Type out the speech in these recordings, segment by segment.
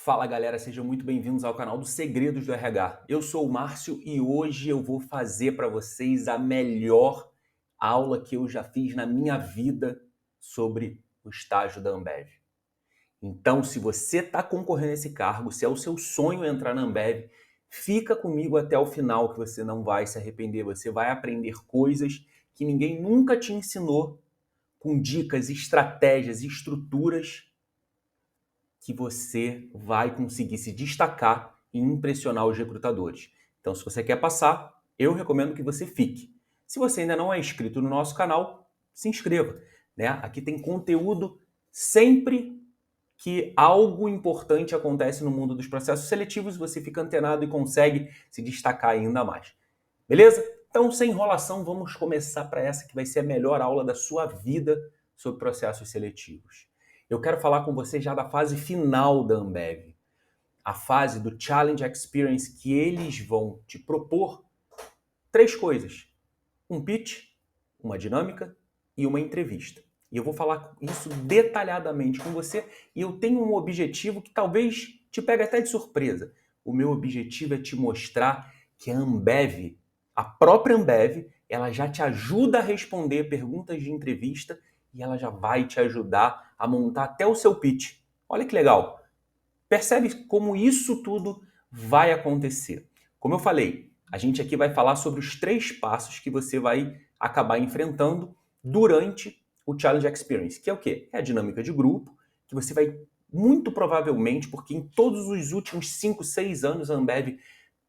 Fala galera, sejam muito bem-vindos ao canal dos Segredos do RH. Eu sou o Márcio e hoje eu vou fazer para vocês a melhor aula que eu já fiz na minha vida sobre o estágio da Ambev. Então, se você está concorrendo a esse cargo, se é o seu sonho entrar na Ambev, fica comigo até o final que você não vai se arrepender. Você vai aprender coisas que ninguém nunca te ensinou, com dicas, estratégias, estruturas que você vai conseguir se destacar e impressionar os recrutadores. Então, se você quer passar, eu recomendo que você fique. Se você ainda não é inscrito no nosso canal, se inscreva, né? Aqui tem conteúdo sempre que algo importante acontece no mundo dos processos seletivos, você fica antenado e consegue se destacar ainda mais. Beleza? Então, sem enrolação, vamos começar para essa que vai ser a melhor aula da sua vida sobre processos seletivos. Eu quero falar com você já da fase final da Ambev, a fase do Challenge Experience, que eles vão te propor três coisas: um pitch, uma dinâmica e uma entrevista. E eu vou falar isso detalhadamente com você e eu tenho um objetivo que talvez te pegue até de surpresa. O meu objetivo é te mostrar que a Ambev, a própria Ambev, ela já te ajuda a responder perguntas de entrevista e ela já vai te ajudar a montar até o seu pitch. Olha que legal. Percebe como isso tudo vai acontecer. Como eu falei, a gente aqui vai falar sobre os três passos que você vai acabar enfrentando durante o Challenge Experience, que é o quê? É a dinâmica de grupo, que você vai muito provavelmente, porque em todos os últimos 5, 6 anos a Ambev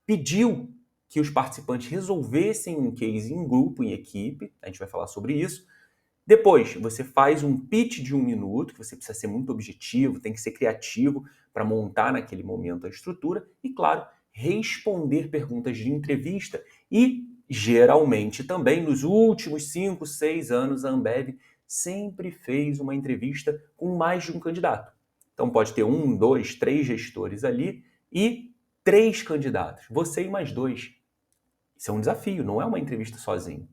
pediu que os participantes resolvessem um case em grupo, em equipe, a gente vai falar sobre isso. Depois, você faz um pitch de 1 minuto, que você precisa ser muito objetivo, tem que ser criativo para montar naquele momento a estrutura e, claro, responder perguntas de entrevista. E, geralmente, também nos últimos 5, 6 anos, a Ambev sempre fez uma entrevista com mais de um candidato. Então, pode ter 1, 2, 3 gestores ali e 3 candidatos, você e mais 2. Isso é um desafio, não é uma entrevista sozinho.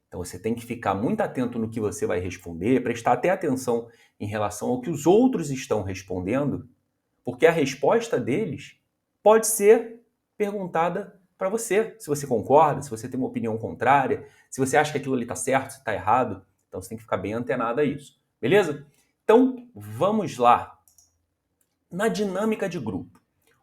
Então você tem que ficar muito atento no que você vai responder, prestar até atenção em relação ao que os outros estão respondendo, porque a resposta deles pode ser perguntada para você, se você concorda, se você tem uma opinião contrária, se você acha que aquilo ali está certo, se está errado. Então você tem que ficar bem antenado a isso, beleza? Então vamos lá. Na dinâmica de grupo,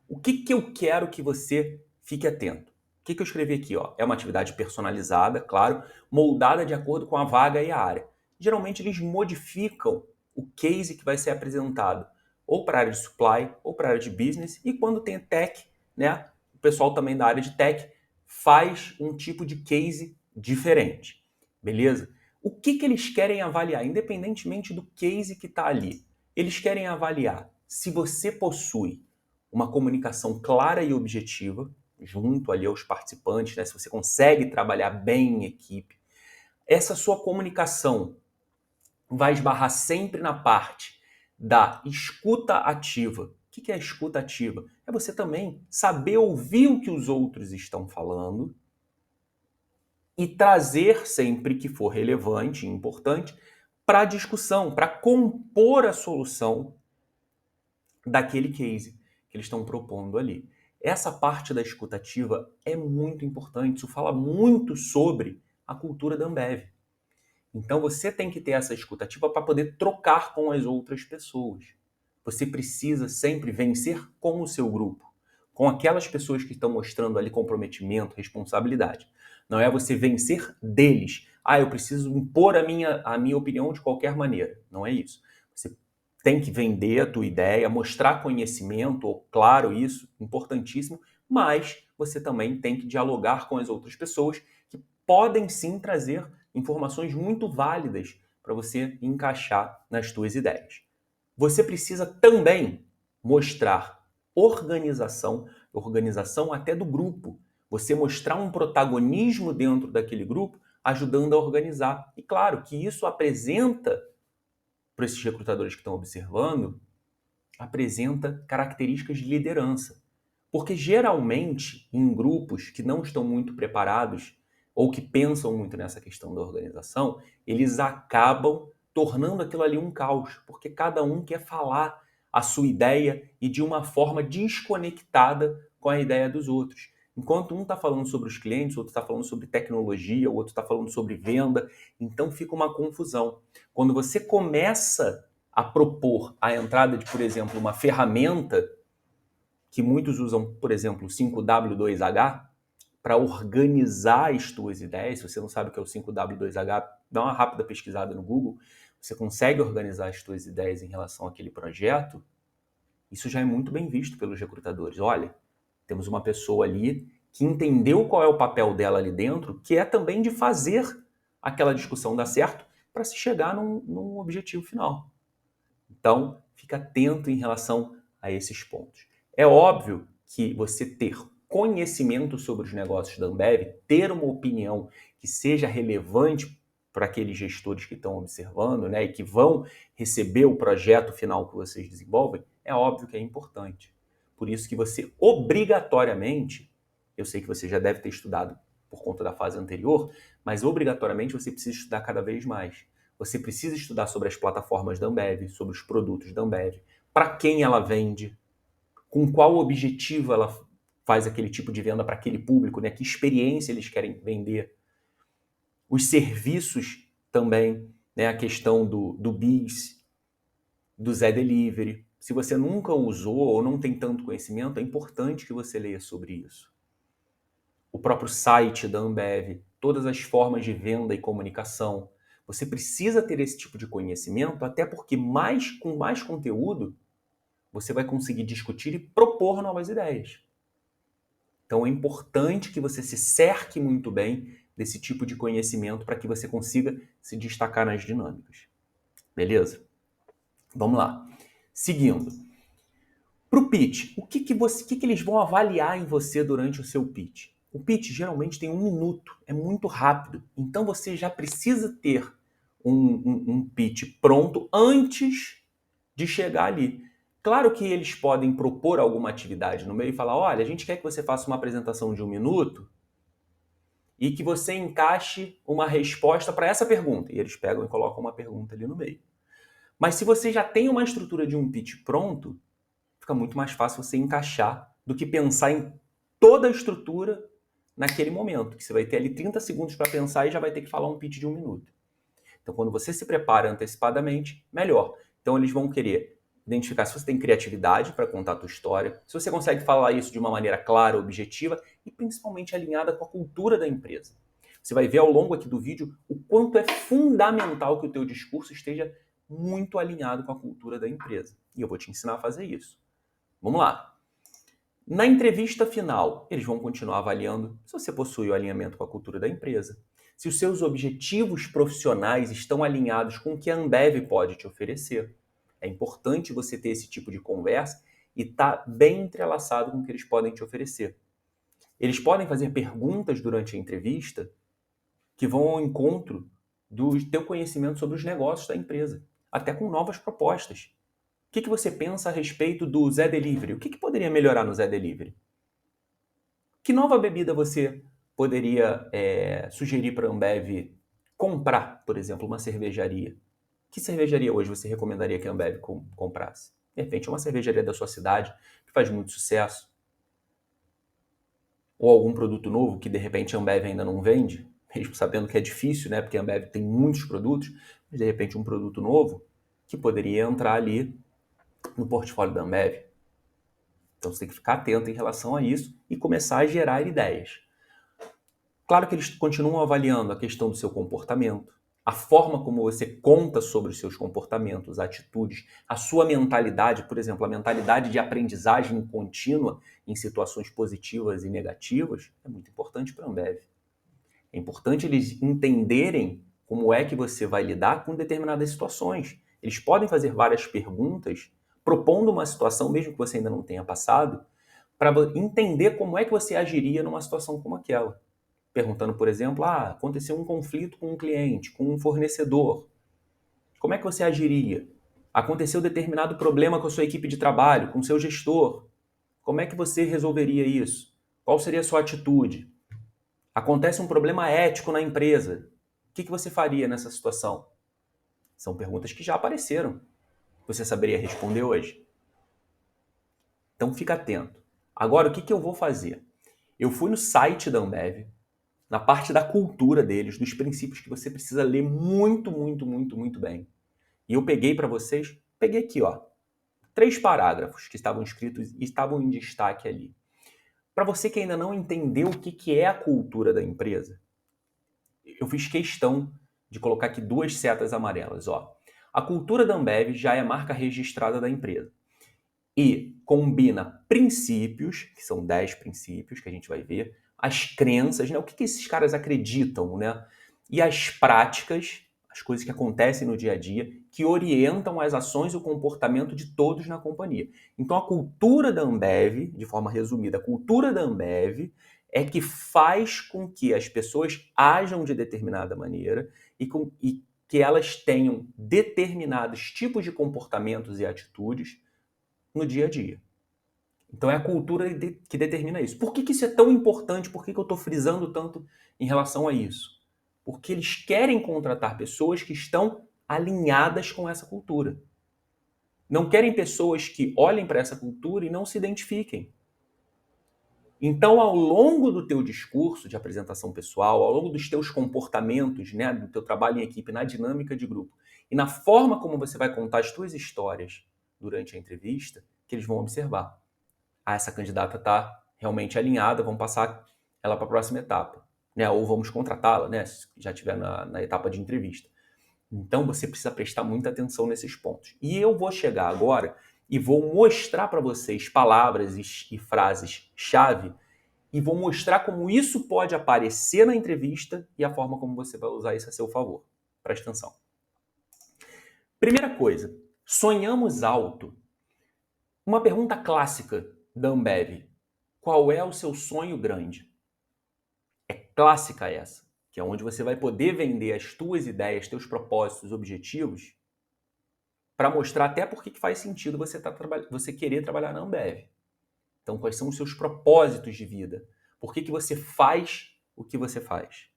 o que eu quero que você fique atento? O que eu escrevi aqui? Ó? É uma atividade personalizada, claro, moldada de acordo com a vaga e a área. Geralmente eles modificam o case que vai ser apresentado, ou para a área de supply, ou para a área de business, e quando tem tech, né, o pessoal também da área de tech faz um tipo de case diferente, beleza? O que eles querem avaliar, independentemente do case que está ali? Eles querem avaliar se você possui uma comunicação clara e objetiva, junto ali aos participantes, né? Se você consegue trabalhar bem em equipe. Essa sua comunicação vai esbarrar sempre na parte da escuta ativa. O que é a escuta ativa? É você também saber ouvir o que os outros estão falando e trazer sempre que for relevante e importante para a discussão, para compor a solução daquele case que eles estão propondo ali. Essa parte da escutativa é muito importante, isso fala muito sobre a cultura da Ambev. Então você tem que ter essa escutativa para poder trocar com as outras pessoas. Você precisa sempre vencer com o seu grupo, com aquelas pessoas que estão mostrando ali comprometimento, responsabilidade. Não é você vencer deles. Ah, eu preciso impor a minha opinião de qualquer maneira. Não é isso. Você tem que vender a tua ideia, mostrar conhecimento, claro, isso, importantíssimo, mas você também tem que dialogar com as outras pessoas que podem sim trazer informações muito válidas para você encaixar nas tuas ideias. Você precisa também mostrar organização até do grupo. Você mostrar um protagonismo dentro daquele grupo, ajudando a organizar. E claro que isso apresenta para esses recrutadores que estão observando, apresenta características de liderança. Porque geralmente, em grupos que não estão muito preparados ou que pensam muito nessa questão da organização, eles acabam tornando aquilo ali um caos, porque cada um quer falar a sua ideia e de uma forma desconectada com a ideia dos outros. Enquanto um está falando sobre os clientes, o outro está falando sobre tecnologia, o outro está falando sobre venda, então fica uma confusão. Quando você começa a propor a entrada de, por exemplo, uma ferramenta que muitos usam, por exemplo, o 5W2H, para organizar as tuas ideias. Se você não sabe o que é o 5W2H, dá uma rápida pesquisada no Google. Você consegue organizar as tuas ideias em relação àquele projeto. Isso já é muito bem visto pelos recrutadores. Olha, temos uma pessoa ali que entendeu qual é o papel dela ali dentro, que é também de fazer aquela discussão dar certo para se chegar num objetivo final. Então, fica atento em relação a esses pontos. É óbvio que você ter conhecimento sobre os negócios da Ambev, ter uma opinião que seja relevante para aqueles gestores que estão observando, né, e que vão receber o projeto final que vocês desenvolvem, é óbvio que é importante. Por isso que você obrigatoriamente, eu sei que você já deve ter estudado por conta da fase anterior, mas obrigatoriamente você precisa estudar cada vez mais. Você precisa estudar sobre as plataformas da Ambev, sobre os produtos da Ambev, para quem ela vende, com qual objetivo ela faz aquele tipo de venda para aquele público, né? Que experiência eles querem vender. Os serviços também, né? A questão do BIS, do Zé Delivery. Se você nunca usou ou não tem tanto conhecimento, é importante que você leia sobre isso. O próprio site da Ambev, todas as formas de venda e comunicação. Você precisa ter esse tipo de conhecimento, até porque com mais conteúdo, você vai conseguir discutir e propor novas ideias. Então é importante que você se cerque muito bem desse tipo de conhecimento para que você consiga se destacar nas dinâmicas. Beleza? Vamos lá. Seguindo. Para o pitch, o que eles vão avaliar em você durante o seu pitch? O pitch geralmente tem 1 minuto, é muito rápido. Então você já precisa ter um pitch pronto antes de chegar ali. Claro que eles podem propor alguma atividade no meio e falar, olha, a gente quer que você faça uma apresentação de 1 minuto e que você encaixe uma resposta para essa pergunta. E eles pegam e colocam uma pergunta ali no meio. Mas se você já tem uma estrutura de um pitch pronto, fica muito mais fácil você encaixar do que pensar em toda a estrutura naquele momento, que você vai ter ali 30 segundos para pensar e já vai ter que falar um pitch de 1 minuto. Então, quando você se prepara antecipadamente, melhor. Então, eles vão querer identificar se você tem criatividade para contar a tua história, se você consegue falar isso de uma maneira clara, objetiva e principalmente alinhada com a cultura da empresa. Você vai ver ao longo aqui do vídeo o quanto é fundamental que o teu discurso esteja muito alinhado com a cultura da empresa. E eu vou te ensinar a fazer isso. Vamos lá. Na entrevista final, eles vão continuar avaliando se você possui o alinhamento com a cultura da empresa, se os seus objetivos profissionais estão alinhados com o que a Ambev pode te oferecer. É importante você ter esse tipo de conversa e estar bem entrelaçado com o que eles podem te oferecer. Eles podem fazer perguntas durante a entrevista que vão ao encontro do teu conhecimento sobre os negócios da empresa, até com novas propostas. O que você pensa a respeito do Zé Delivery? O que poderia melhorar no Zé Delivery? Que nova bebida você poderia sugerir para a Ambev comprar, por exemplo, uma cervejaria? Que cervejaria hoje você recomendaria que a Ambev comprasse? De repente, uma cervejaria da sua cidade que faz muito sucesso. Ou algum produto novo que, de repente, a Ambev ainda não vende, mesmo sabendo que é difícil, né? Porque a Ambev tem muitos produtos, mas, de repente, um produto novo que poderia entrar ali no portfólio da Ambev. Então você tem que ficar atento em relação a isso e começar a gerar ideias. Claro que eles continuam avaliando a questão do seu comportamento, a forma como você conta sobre os seus comportamentos, atitudes, a sua mentalidade, por exemplo, a mentalidade de aprendizagem contínua em situações positivas e negativas, é muito importante para a Ambev. É importante eles entenderem como é que você vai lidar com determinadas situações. Eles podem fazer várias perguntas propondo uma situação, mesmo que você ainda não tenha passado, para entender como é que você agiria numa situação como aquela. Perguntando, por exemplo, aconteceu um conflito com um cliente, com um fornecedor. Como é que você agiria? Aconteceu determinado problema com a sua equipe de trabalho, com o seu gestor. Como é que você resolveria isso? Qual seria a sua atitude? Acontece um problema ético na empresa. O que você faria nessa situação? São perguntas que já apareceram. Você saberia responder hoje? Então fica atento. Agora, o que eu vou fazer? Eu fui no site da Ambev, na parte da cultura deles, dos princípios que você precisa ler muito, muito, muito, muito bem. E eu peguei para vocês, peguei aqui, ó, 3 parágrafos que estavam escritos e estavam em destaque ali. Para você que ainda não entendeu o que é a cultura da empresa, eu fiz questão de colocar aqui 2 setas amarelas, ó. A cultura da Ambev já é marca registrada da empresa e combina princípios, que são 10 princípios que a gente vai ver, as crenças, né? O que esses caras acreditam, né? E as práticas, as coisas que acontecem no dia a dia, que orientam as ações e o comportamento de todos na companhia. Então a cultura da Ambev, de forma resumida, a cultura da Ambev é que faz com que as pessoas ajam de determinada maneira e que elas tenham determinados tipos de comportamentos e atitudes no dia a dia. Então é a cultura que determina isso. Por que isso é tão importante? Por que eu estou frisando tanto em relação a isso? Porque eles querem contratar pessoas que estão alinhadas com essa cultura. Não querem pessoas que olhem para essa cultura e não se identifiquem. Então, ao longo do teu discurso de apresentação pessoal, ao longo dos teus comportamentos, né, do teu trabalho em equipe, na dinâmica de grupo, e na forma como você vai contar as tuas histórias durante a entrevista, que eles vão observar. Ah, essa candidata está realmente alinhada, vamos passar ela para a próxima etapa. Né? Ou vamos contratá-la, né? Se já estiver na etapa de entrevista. Então, você precisa prestar muita atenção nesses pontos. E eu vou chegar agora e vou mostrar para vocês palavras e frases-chave e vou mostrar como isso pode aparecer na entrevista e a forma como você vai usar isso a seu favor. Presta atenção. Primeira coisa, sonhamos alto. Uma pergunta clássica da Ambev. Qual é o seu sonho grande? É clássica essa, que é onde você vai poder vender as tuas ideias, teus propósitos, objetivos, para mostrar até por que faz sentido você querer trabalhar na Ambev. Então, quais são os seus propósitos de vida? Por que você faz o que você faz?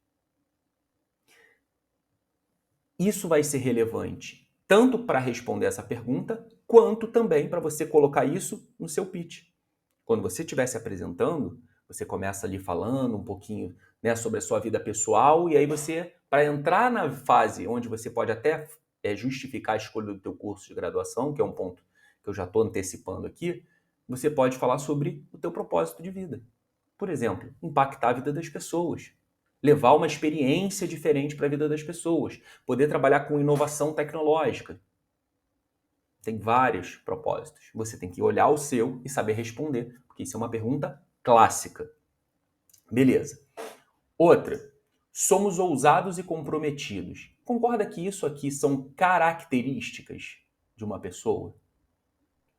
Isso vai ser relevante tanto para responder essa pergunta, quanto também para você colocar isso no seu pitch. Quando você estiver se apresentando, você começa ali falando um pouquinho, né, sobre a sua vida pessoal, e aí você, para entrar na fase onde você pode até justificar a escolha do teu curso de graduação, que é um ponto que eu já estou antecipando aqui, você pode falar sobre o teu propósito de vida. Por exemplo, impactar a vida das pessoas, levar uma experiência diferente para a vida das pessoas, poder trabalhar com inovação tecnológica. Tem vários propósitos. Você tem que olhar o seu e saber responder, porque isso é uma pergunta clássica. Beleza. Outra, somos ousados e comprometidos. Concorda que isso aqui são características de uma pessoa?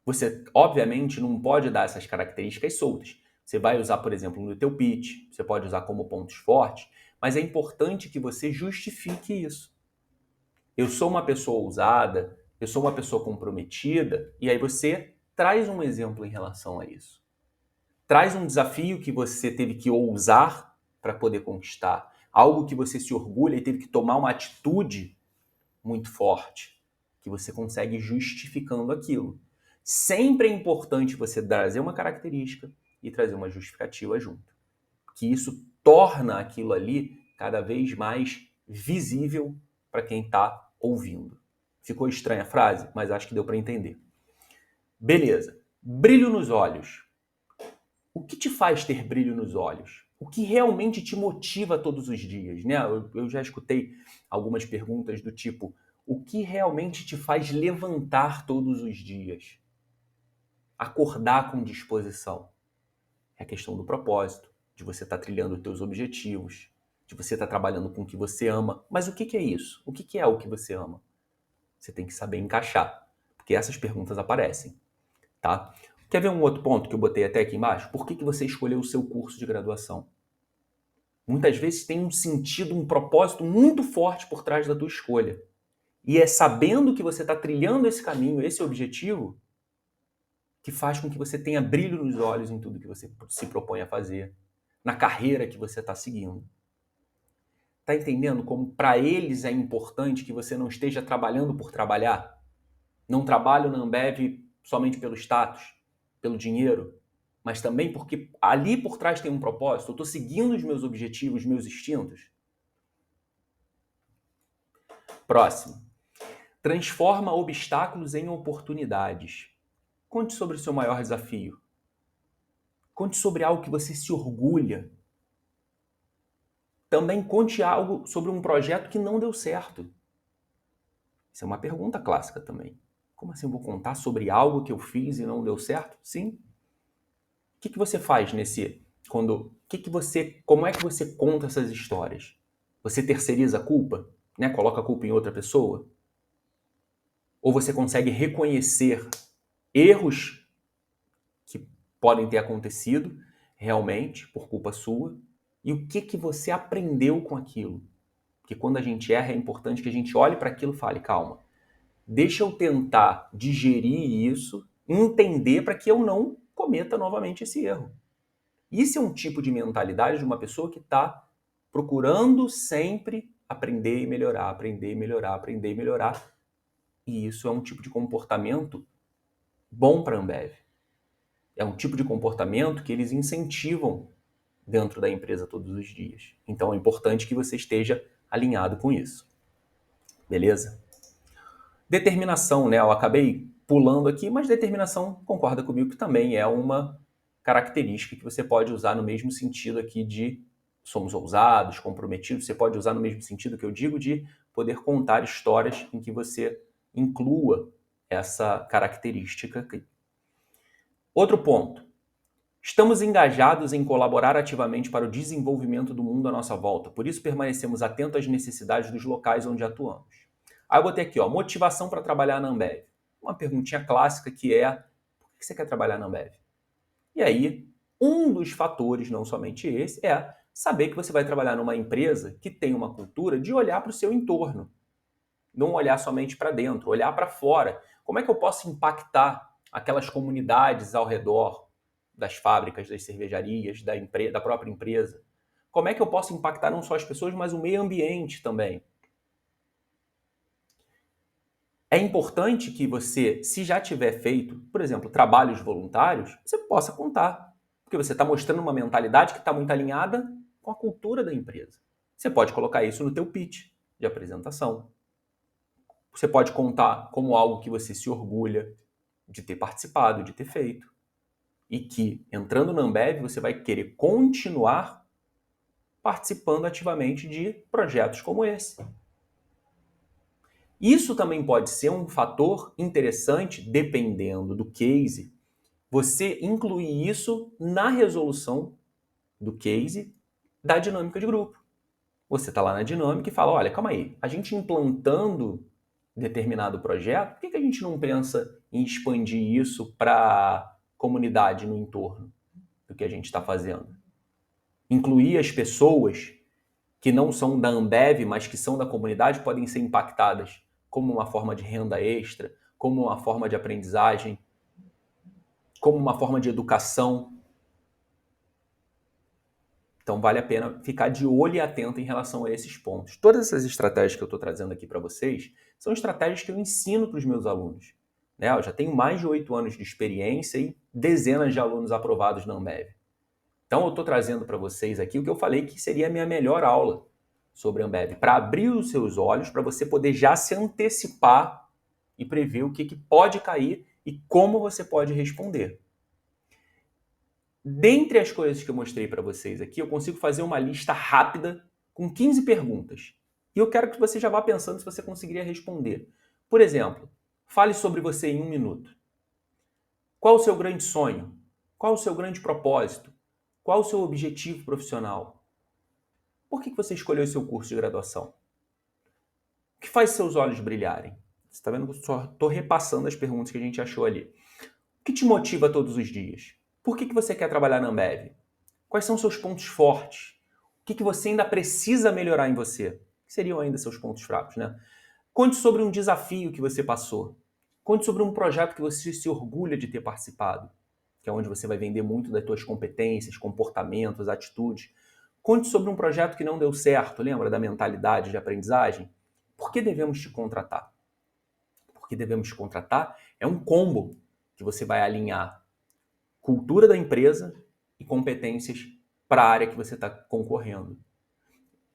Você, obviamente, não pode dar essas características soltas. Você vai usar, por exemplo, no teu pitch, você pode usar como pontos fortes, mas é importante que você justifique isso. Eu sou uma pessoa ousada, eu sou uma pessoa comprometida, e aí você traz um exemplo em relação a isso. Traz um desafio que você teve que ousar para poder conquistar, algo que você se orgulha e teve que tomar uma atitude muito forte, que você consegue justificando aquilo. Sempre é importante você trazer uma característica e trazer uma justificativa junto, que isso torna aquilo ali cada vez mais visível para quem está ouvindo. Ficou estranha a frase, mas acho que deu para entender. Beleza. Brilho nos olhos. O que te faz ter brilho nos olhos? O que realmente te motiva todos os dias? Né? Eu já escutei algumas perguntas do tipo: o que realmente te faz levantar todos os dias? Acordar com disposição. É a questão do propósito, de você estar trilhando os teus objetivos, de você estar trabalhando com o que você ama. Mas o que é isso? O que é o que você ama? Você tem que saber encaixar, porque essas perguntas aparecem, tá? Quer ver um outro ponto que eu botei até aqui embaixo? Por que você escolheu o seu curso de graduação? Muitas vezes tem um sentido, um propósito muito forte por trás da tua escolha. E é sabendo que você está trilhando esse caminho, esse objetivo, que faz com que você tenha brilho nos olhos em tudo que você se propõe a fazer, na carreira que você está seguindo. Tá entendendo como para eles é importante que você não esteja trabalhando por trabalhar? Não trabalho na Ambev somente pelo status. pelo dinheiro, mas também porque ali por trás tem um propósito, eu estou seguindo os meus objetivos, meus instintos? Próximo. Transforma obstáculos em oportunidades. Conte sobre o seu maior desafio. Conte sobre algo que você se orgulha. Também conte algo sobre um projeto que não deu certo. Isso é uma pergunta clássica também. Como assim eu vou contar sobre algo que eu fiz e não deu certo? Sim. O que você faz como é que você conta essas histórias? Você terceiriza a culpa, né? Coloca a culpa em outra pessoa? Ou você consegue reconhecer erros que podem ter acontecido realmente por culpa sua e o que você aprendeu com aquilo? Porque quando a gente erra é importante que a gente olhe para aquilo e fale, calma, deixa eu tentar digerir isso, entender para que eu não cometa novamente esse erro. Isso é um tipo de mentalidade de uma pessoa que está procurando sempre aprender e melhorar, aprender e melhorar, aprender e melhorar. E isso é um tipo de comportamento bom para a Ambev. É um tipo de comportamento que eles incentivam dentro da empresa todos os dias. Então é importante que você esteja alinhado com isso. Beleza? Determinação, né? Eu acabei pulando aqui, mas determinação, concorda comigo, que também é uma característica que você pode usar no mesmo sentido aqui de somos ousados, comprometidos. Você pode usar no mesmo sentido que eu digo de poder contar histórias em que você inclua essa característica aqui. Outro ponto. Estamos engajados em colaborar ativamente para o desenvolvimento do mundo à nossa volta. Por isso permanecemos atentos às necessidades dos locais onde atuamos. Aí eu botei aqui, ó, motivação para trabalhar na Ambev. Uma perguntinha clássica que é, por que você quer trabalhar na Ambev? E aí, um dos fatores, não somente esse, é saber que você vai trabalhar numa empresa que tem uma cultura de olhar para o seu entorno. Não olhar somente para dentro, olhar para fora. Como é que eu posso impactar aquelas comunidades ao redor das fábricas, das cervejarias, da própria empresa? Como é que eu posso impactar não só as pessoas, mas o meio ambiente também? É importante que você, se já tiver feito, por exemplo, trabalhos voluntários, você possa contar. Porque você está mostrando uma mentalidade que está muito alinhada com a cultura da empresa. Você pode colocar isso no teu pitch de apresentação. Você pode contar como algo que você se orgulha de ter participado, de ter feito. E que, entrando na Ambev, você vai querer continuar participando ativamente de projetos como esse. Isso também pode ser um fator interessante, dependendo do case, você incluir isso na resolução do case da dinâmica de grupo. Você está lá na dinâmica e fala, olha, calma aí, a gente implantando determinado projeto, por que a gente não pensa em expandir isso para a comunidade no entorno do que a gente está fazendo? Incluir as pessoas que não são da Ambev, mas que são da comunidade, podem ser impactadas como uma forma de renda extra, como uma forma de aprendizagem, como uma forma de educação. Então vale a pena ficar de olho e atento em relação a esses pontos. Todas essas estratégias que eu estou trazendo aqui para vocês são estratégias que eu ensino para os meus alunos. Né? Eu já tenho mais de 8 anos de experiência e dezenas de alunos aprovados na Ambev. Então eu estou trazendo para vocês aqui o que eu falei que seria a minha melhor aula sobre a Ambev, para abrir os seus olhos, para você poder já se antecipar e prever o que pode cair e como você pode responder. Dentre as coisas que eu mostrei para vocês aqui, eu consigo fazer uma lista rápida com 15 perguntas. E eu quero que você já vá pensando se você conseguiria responder. Por exemplo, fale sobre você em 1 minuto. Qual o seu grande sonho? Qual o seu grande propósito? Qual o seu objetivo profissional? Por que você escolheu esse seu curso de graduação? O que faz seus olhos brilharem? Você está vendo que eu só estou repassando as perguntas que a gente achou ali. O que te motiva todos os dias? Por que você quer trabalhar na Ambev? Quais são seus pontos fortes? O que você ainda precisa melhorar em você? O que seriam ainda seus pontos fracos, né? Conte sobre um desafio que você passou. Conte sobre um projeto que você se orgulha de ter participado, que é onde você vai vender muito das suas competências, comportamentos, atitudes. Conte sobre um projeto que não deu certo, lembra da mentalidade de aprendizagem? Por que devemos te contratar? Por que devemos te contratar é um combo que você vai alinhar cultura da empresa e competências para a área que você está concorrendo.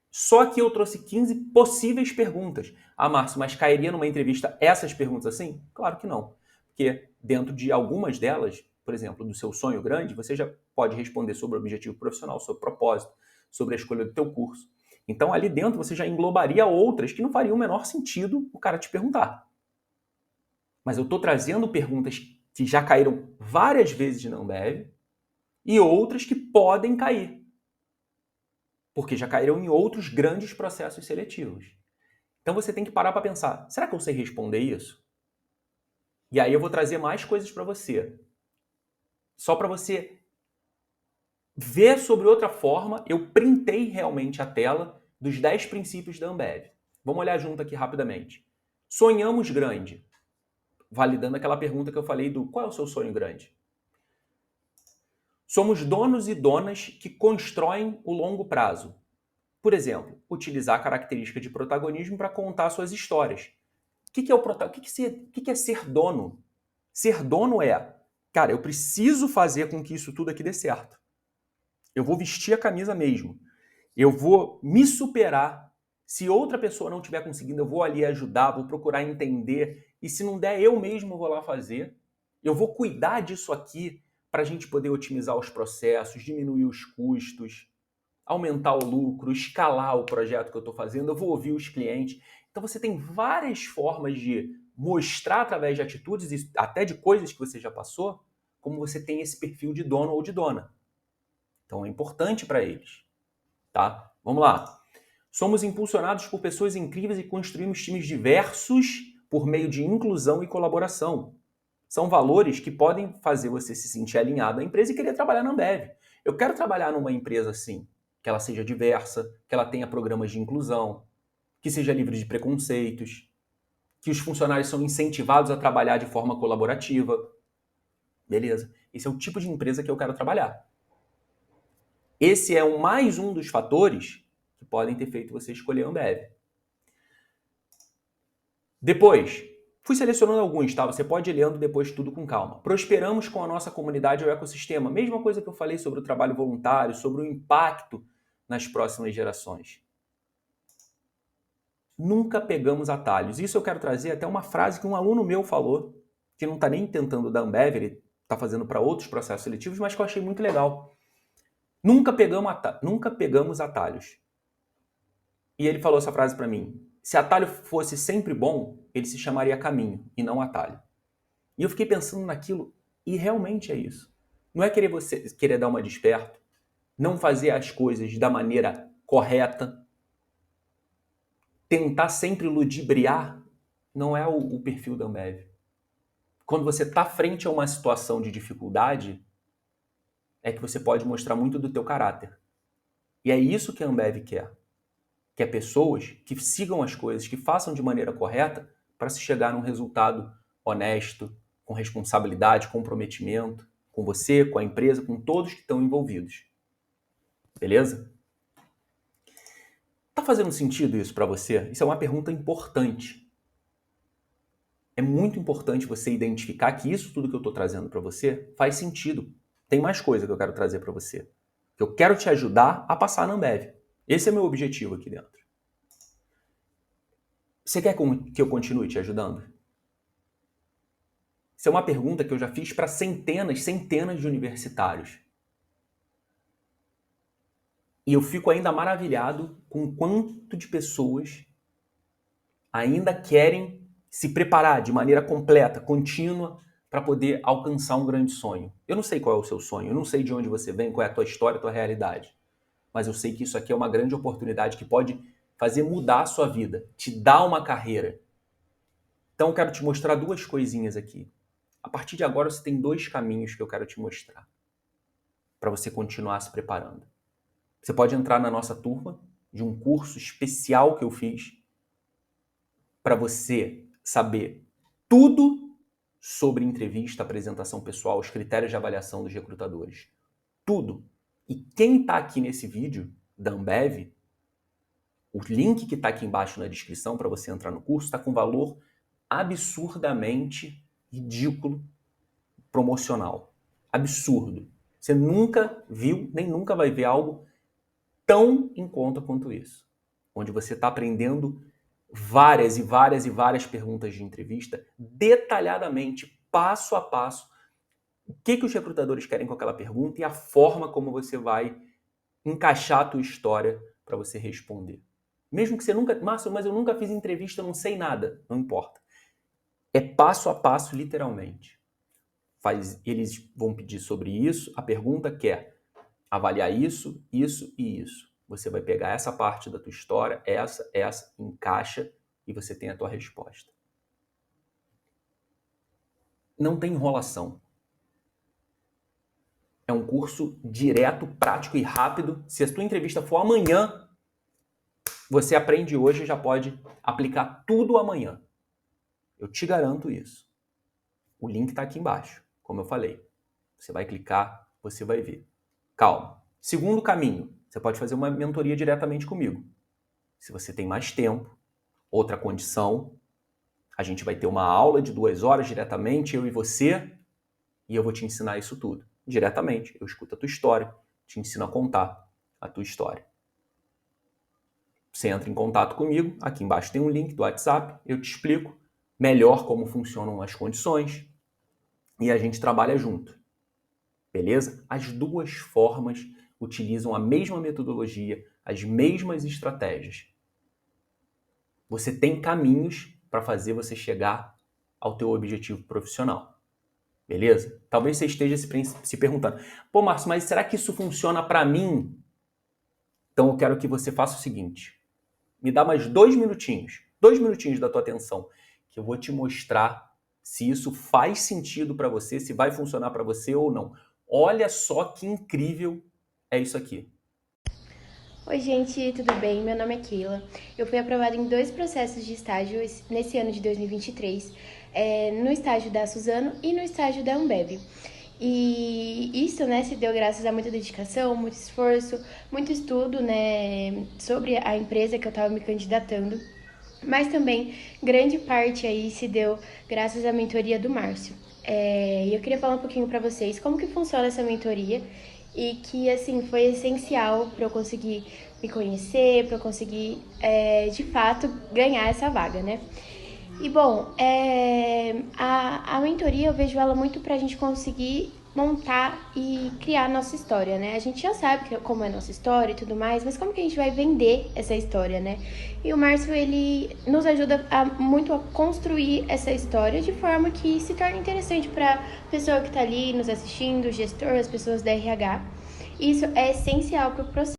Só que eu trouxe 15 possíveis perguntas. Ah, Márcio, mas cairia numa entrevista essas perguntas assim? Claro que não. Porque dentro de algumas delas, por exemplo, do seu sonho grande, você já pode responder sobre o objetivo profissional, sobre o propósito, sobre a escolha do teu curso. Então, ali dentro, você já englobaria outras que não fariam o menor sentido o cara te perguntar. Mas eu estou trazendo perguntas que já caíram várias vezes na Ambev e outras que podem cair, porque já caíram em outros grandes processos seletivos. Então você tem que parar para pensar, será que eu sei responder isso? E aí eu vou trazer mais coisas para você. Só para você ver sobre outra forma, eu printei realmente a tela dos 10 princípios da Ambev. Vamos olhar junto aqui rapidamente. Sonhamos grande. Validando aquela pergunta que eu falei do qual é o seu sonho grande? Somos donos e donas que constroem o longo prazo. Por exemplo, utilizar a característica de protagonismo para contar suas histórias. O que é o protagonismo? O que é ser dono? Ser dono é, cara, eu preciso fazer com que isso tudo aqui dê certo. Eu vou vestir a camisa mesmo. Eu vou me superar. Se outra pessoa não estiver conseguindo, eu vou ali ajudar, vou procurar entender. E se não der, eu mesmo vou lá fazer. Eu vou cuidar disso aqui para a gente poder otimizar os processos, diminuir os custos, aumentar o lucro, escalar o projeto que eu estou fazendo, eu vou ouvir os clientes. Então você tem várias formas de mostrar através de atitudes e até de coisas que você já passou, como você tem esse perfil de dono ou de dona. Então é importante para eles, tá? Vamos lá. Somos impulsionados por pessoas incríveis e construímos times diversos por meio de inclusão e colaboração. São valores que podem fazer você se sentir alinhado à empresa e querer trabalhar na Ambev. Eu quero trabalhar numa empresa assim, que ela seja diversa, que ela tenha programas de inclusão, que seja livre de preconceitos, que os funcionários são incentivados a trabalhar de forma colaborativa. Beleza. Esse é o tipo de empresa que eu quero trabalhar. Esse é mais um dos fatores que podem ter feito você escolher a Ambev. Depois, fui selecionando alguns, tá? Você pode ir lendo depois tudo com calma. Prosperamos com a nossa comunidade e o ecossistema. Mesma coisa que eu falei sobre o trabalho voluntário, sobre o impacto nas próximas gerações. Nunca pegamos atalhos. Isso eu quero trazer até uma frase que um aluno meu falou, que não está nem tentando da Ambev, ele está fazendo para outros processos seletivos, mas que eu achei muito legal. Nunca pegamos atalhos. E ele falou essa frase para mim. Se atalho fosse sempre bom, ele se chamaria caminho e não atalho. E eu fiquei pensando naquilo e realmente é isso. Não é querer você querer dar uma de esperto, não fazer as coisas da maneira correta, tentar sempre ludibriar, não é o perfil da Ambev. Quando você está frente a uma situação de dificuldade, é que você pode mostrar muito do teu caráter. E é isso que a Ambev quer. Quer pessoas que sigam as coisas, que façam de maneira correta para se chegar num resultado honesto, com responsabilidade, comprometimento, com você, com a empresa, com todos que estão envolvidos. Beleza? Tá fazendo sentido isso para você? Isso é uma pergunta importante. É muito importante você identificar que isso tudo que eu estou trazendo para você faz sentido. Tem mais coisa que eu quero trazer para você. Que eu quero te ajudar a passar na Ambev. Esse é meu objetivo aqui dentro. Você quer que eu continue te ajudando? Isso é uma pergunta que eu já fiz para centenas de universitários. E eu fico ainda maravilhado com o quanto de pessoas ainda querem se preparar de maneira completa, contínua, para poder alcançar um grande sonho. Eu não sei qual é o seu sonho, eu não sei de onde você vem, qual é a tua história, a tua realidade. Mas eu sei que isso aqui é uma grande oportunidade que pode fazer mudar a sua vida, te dar uma carreira. Então eu quero te mostrar duas coisinhas aqui. A partir de agora você tem dois caminhos que eu quero te mostrar para você continuar se preparando. Você pode entrar na nossa turma de um curso especial que eu fiz para você saber tudo sobre entrevista, apresentação pessoal, os critérios de avaliação dos recrutadores. Tudo. E quem está aqui nesse vídeo da Ambev, o link que está aqui embaixo na descrição para você entrar no curso está com valor absurdamente ridículo promocional. absurdo. Você nunca viu, nem nunca vai ver algo tão em conta quanto isso. Onde você está aprendendo várias e várias e várias perguntas de entrevista, detalhadamente, passo a passo, o que os recrutadores querem com aquela pergunta e a forma como você vai encaixar a tua história para você responder. Mesmo que você nunca... Márcio, mas eu nunca fiz entrevista, eu não sei nada. Não importa. É passo a passo, literalmente. Eles vão pedir sobre isso, a pergunta quer avaliar isso, isso e isso. Você vai pegar essa parte da tua história, essa, encaixa e você tem a tua resposta. Não tem enrolação. É um curso direto, prático e rápido. Se a tua entrevista for amanhã, você aprende hoje e já pode aplicar tudo amanhã. Eu te garanto isso. O link está aqui embaixo, como eu falei. Você vai clicar, você vai ver. Calma. Segundo caminho, você pode fazer uma mentoria diretamente comigo. Se você tem mais tempo, outra condição, a gente vai ter uma aula de 2 horas diretamente, eu e você, e eu vou te ensinar isso tudo. Diretamente. Eu escuto a tua história, te ensino a contar a tua história. Você entra em contato comigo, aqui embaixo tem um link do WhatsApp, eu te explico melhor como funcionam as condições e a gente trabalha junto. Beleza? As duas formas utilizam a mesma metodologia, as mesmas estratégias. Você tem caminhos para fazer você chegar ao teu objetivo profissional. Beleza? Talvez você esteja se perguntando, pô, Márcio, mas será que isso funciona para mim? Então eu quero que você faça o seguinte, me dá mais 2 minutinhos da tua atenção, que eu vou te mostrar se isso faz sentido para você, se vai funcionar para você ou não. Olha só que incrível é isso aqui. Oi gente, tudo bem? Meu nome é Keila. Eu fui aprovada em 2 processos de estágio nesse ano de 2023, no estágio da Suzano e no estágio da Ambev. E isso, né, se deu graças a muita dedicação, muito esforço, muito estudo, né, sobre a empresa que eu estava me candidatando. Mas também, grande parte aí se deu graças à mentoria do Márcio. E eu queria falar um pouquinho para vocês como que funciona essa mentoria e que, assim, foi essencial para eu conseguir me conhecer, para eu conseguir, de fato, ganhar essa vaga, né? E, bom, a mentoria eu vejo ela muito pra gente conseguir montar e criar a nossa história, né? A gente já sabe como é a nossa história e tudo mais, mas como que a gente vai vender essa história, né? E o Márcio, ele nos ajuda muito a construir essa história de forma que se torne interessante pra pessoa que tá ali nos assistindo, o gestor, as pessoas da RH. Isso é essencial pro processo.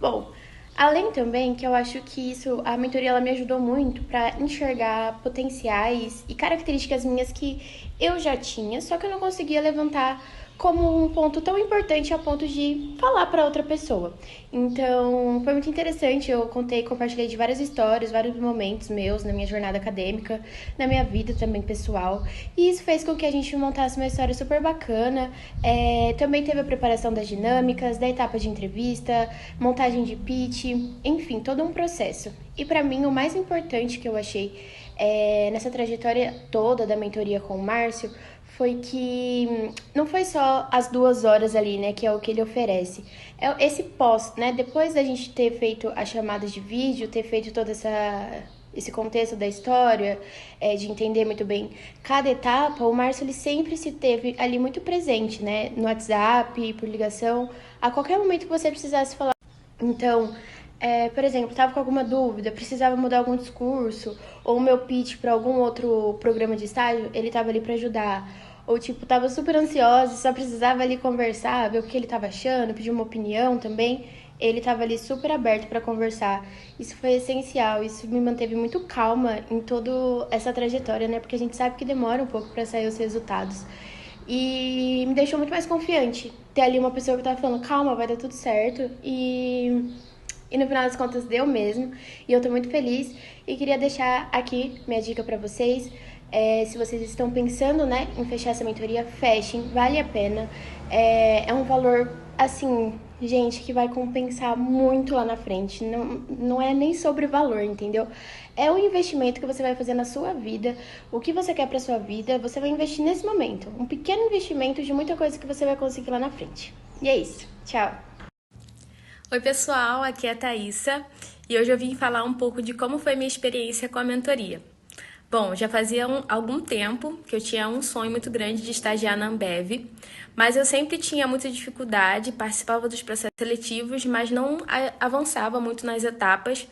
Bom, além também que eu acho que a mentoria ela me ajudou muito para enxergar potenciais e características minhas que eu já tinha, só que eu não conseguia levantar como um ponto tão importante a ponto de falar para outra pessoa. Então, foi muito interessante, eu compartilhei de várias histórias, vários momentos meus na minha jornada acadêmica, na minha vida também pessoal, e isso fez com que a gente montasse uma história super bacana. Também teve a preparação das dinâmicas, da etapa de entrevista, montagem de pitch, enfim, todo um processo. E para mim, o mais importante que eu achei nessa trajetória toda da mentoria com o Márcio foi que não foi só as 2 horas ali, né, que é o que ele oferece. É esse pós, né, depois da gente ter feito as chamadas de vídeo, ter feito todo esse contexto da história, de entender muito bem cada etapa, o Márcio ele sempre se teve ali muito presente, né, no WhatsApp, por ligação, a qualquer momento que você precisasse falar. Então, por exemplo, estava com alguma dúvida, precisava mudar algum discurso, ou o meu pitch para algum outro programa de estágio, ele estava ali para ajudar. Ou, tipo, tava super ansiosa, só precisava ali conversar, ver o que ele tava achando, pedir uma opinião também. Ele tava ali super aberto para conversar. Isso foi essencial, isso me manteve muito calma em toda essa trajetória, né? Porque a gente sabe que demora um pouco para sair os resultados. E me deixou muito mais confiante ter ali uma pessoa que tava falando, calma, vai dar tudo certo. E no final das contas deu mesmo. E eu tô muito feliz. E queria deixar aqui minha dica pra vocês. Se vocês estão pensando, né, em fechar essa mentoria, fechem, vale a pena. É um valor, assim, Gente, que vai compensar muito lá na frente. Não é nem sobre valor, entendeu? É o investimento que você vai fazer na sua vida, o que você quer pra sua vida, você vai investir nesse momento. Um pequeno investimento de muita coisa que você vai conseguir lá na frente. E é isso. Tchau. Oi, pessoal, aqui é a Thaísa e hoje eu vim falar um pouco de como foi minha experiência com a mentoria. Bom, já fazia algum tempo que eu tinha um sonho muito grande de estagiar na Ambev, mas eu sempre tinha muita dificuldade, participava dos processos seletivos, mas não avançava muito nas etapas,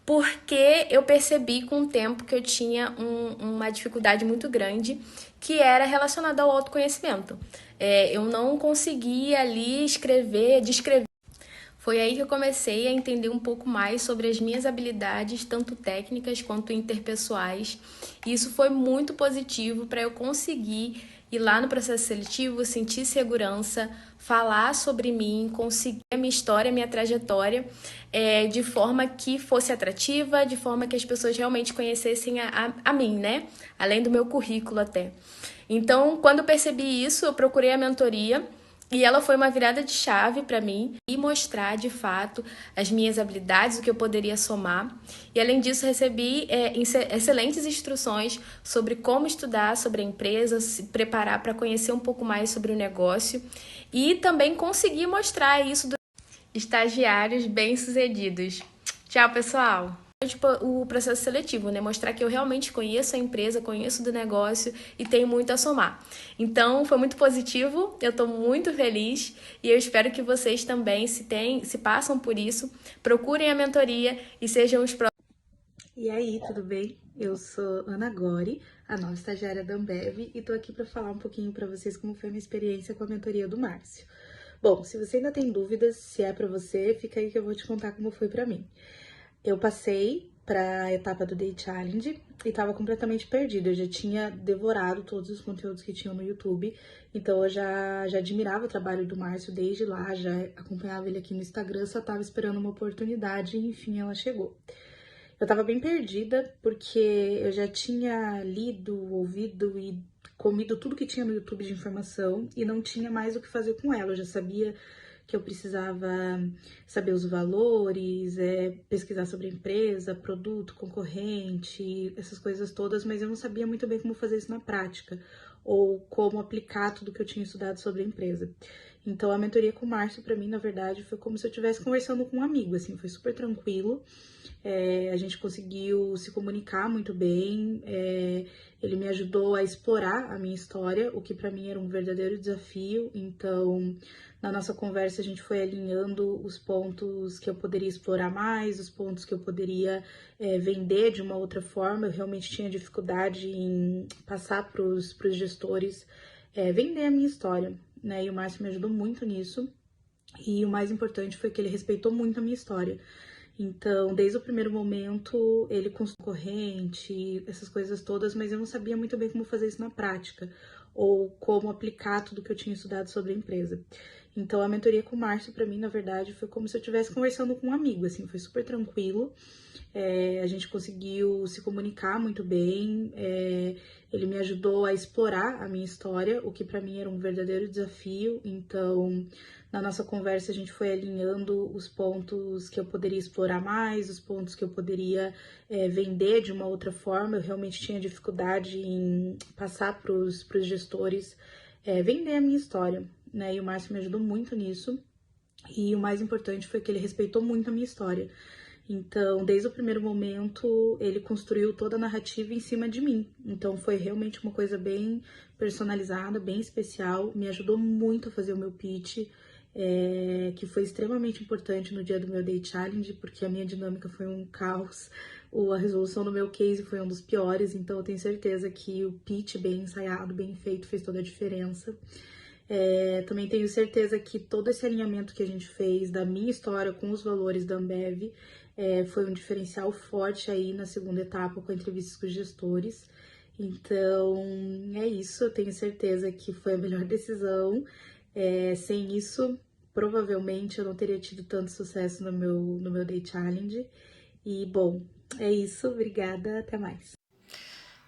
porque eu percebi com o tempo que eu tinha uma dificuldade muito grande, que era relacionada ao autoconhecimento. Eu não conseguia ali descrever. Foi aí que eu comecei a entender um pouco mais sobre as minhas habilidades, tanto técnicas quanto interpessoais. E isso foi muito positivo para eu conseguir ir lá no processo seletivo, sentir segurança, falar sobre mim, conseguir a minha história, a minha trajetória, de forma que fosse atrativa, de forma que as pessoas realmente conhecessem a mim, né? Além do meu currículo até. Então, quando eu percebi isso, eu procurei a mentoria. E ela foi uma virada de chave para mim e mostrar de fato as minhas habilidades, o que eu poderia somar. E além disso, recebi excelentes instruções sobre como estudar sobre a empresa, se preparar para conhecer um pouco mais sobre o negócio e também conseguir mostrar isso dos estagiários bem-sucedidos. Tchau, pessoal! Tipo, o processo seletivo, né? Mostrar que eu realmente conheço a empresa, conheço do negócio e tenho muito a somar. Então, foi muito positivo, eu estou muito feliz e eu espero que vocês também, se passam por isso, procurem a mentoria e sejam os próximos. E aí, tudo bem? Eu sou Ana Gori, a nova estagiária da Ambev, e tô aqui para falar um pouquinho para vocês como foi a minha experiência com a mentoria do Márcio. Bom, se você ainda tem dúvidas se é para você, fica aí que eu vou te contar como foi para mim. Eu passei para a etapa do Day Challenge e estava completamente perdida. Eu já tinha devorado todos os conteúdos que tinham no YouTube, então eu já admirava o trabalho do Márcio desde lá, já acompanhava ele aqui no Instagram, só estava esperando uma oportunidade e enfim ela chegou. Eu tava bem perdida, porque eu já tinha lido, ouvido e comido tudo que tinha no YouTube de informação e não tinha mais o que fazer com ela. Eu já sabia que eu precisava saber os valores, pesquisar sobre a empresa, produto, concorrente, essas coisas todas, mas eu não sabia muito bem como fazer isso na prática ou como aplicar tudo que eu tinha estudado sobre a empresa. Então a mentoria com o Márcio, para mim, na verdade, foi como se eu estivesse conversando com um amigo, assim, foi super tranquilo. A gente conseguiu se comunicar muito bem, ele me ajudou a explorar a minha história, o que para mim era um verdadeiro desafio. Então, na nossa conversa, a gente foi alinhando os pontos que eu poderia explorar mais, os pontos que eu poderia vender de uma outra forma. Eu realmente tinha dificuldade em passar para os gestores vender a minha história, né? E o Márcio me ajudou muito nisso. E o mais importante foi que ele respeitou muito a minha história. Então, desde o primeiro momento, ele construiu corrente, essas coisas todas, mas eu não sabia muito bem como fazer isso na prática, ou como aplicar tudo que eu tinha estudado sobre a empresa. Então, a mentoria com o Márcio, para mim, na verdade, foi como se eu estivesse conversando com um amigo, assim, foi super tranquilo. A gente conseguiu se comunicar muito bem, ele me ajudou a explorar a minha história, o que para mim era um verdadeiro desafio. Então, na nossa conversa, a gente foi alinhando os pontos que eu poderia explorar mais, os pontos que eu poderia vender de uma outra forma. Eu realmente tinha dificuldade em passar para os gestores vender a minha história, né? E o Márcio me ajudou muito nisso. E o mais importante foi que ele respeitou muito a minha história. Então, desde o primeiro momento, ele construiu toda a narrativa em cima de mim. Então, foi realmente uma coisa bem personalizada, bem especial. Me ajudou muito a fazer o meu pitch, que foi extremamente importante no dia do meu Day Challenge, porque a minha dinâmica foi um caos. A resolução do meu case foi um dos piores, então eu tenho certeza que o pitch bem ensaiado, bem feito, fez toda a diferença. Também tenho certeza que todo esse alinhamento que a gente fez da minha história com os valores da Ambev foi um diferencial forte aí na segunda etapa com entrevistas com os gestores. Então, é isso, eu tenho certeza que foi a melhor decisão. Sem isso, provavelmente eu não teria tido tanto sucesso no meu Day Challenge. E, bom, é isso, obrigada, até mais.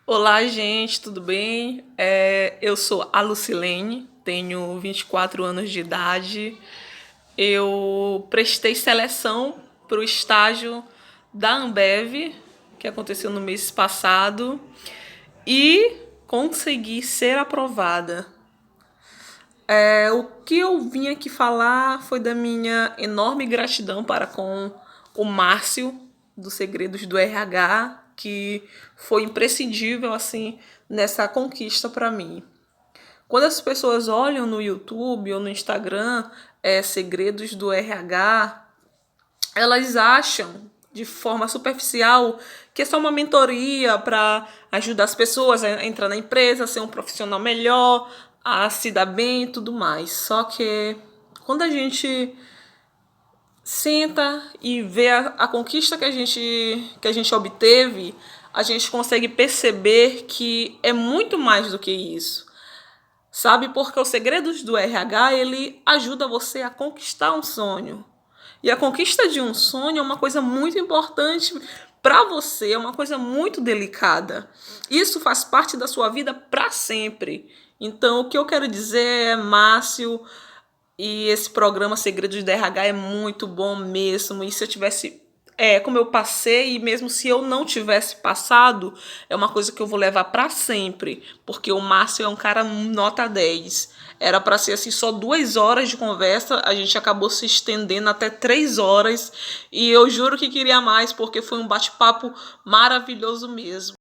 Olá, gente, tudo bem? Eu sou a Lucilene, tenho 24 anos de idade, eu prestei seleção para o estágio da Ambev, que aconteceu no mês passado, e consegui ser aprovada. O que eu vim aqui falar foi da minha enorme gratidão para com o Márcio, dos Segredos do RH, que foi imprescindível assim nessa conquista para mim. Quando as pessoas olham no YouTube ou no Instagram Segredos do RH, elas acham de forma superficial que é só uma mentoria para ajudar as pessoas a entrar na empresa, a ser um profissional melhor, a se dar bem e tudo mais. Só que quando a gente senta e vê a conquista que a gente obteve, a gente consegue perceber que é muito mais do que isso. Sabe? Porque os Segredos do RH, ele ajuda você a conquistar um sonho. E a conquista de um sonho é uma coisa muito importante para você, é uma coisa muito delicada. Isso faz parte da sua vida para sempre. Então, o que eu quero dizer é, Márcio, e esse programa Segredos do RH é muito bom mesmo. E se eu tivesse, como eu passei, e mesmo se eu não tivesse passado, é uma coisa que eu vou levar para sempre. Porque o Márcio é um cara nota 10. Era para ser assim só 2 horas de conversa, a gente acabou se estendendo até 3 horas. E eu juro que queria mais, porque foi um bate-papo maravilhoso mesmo.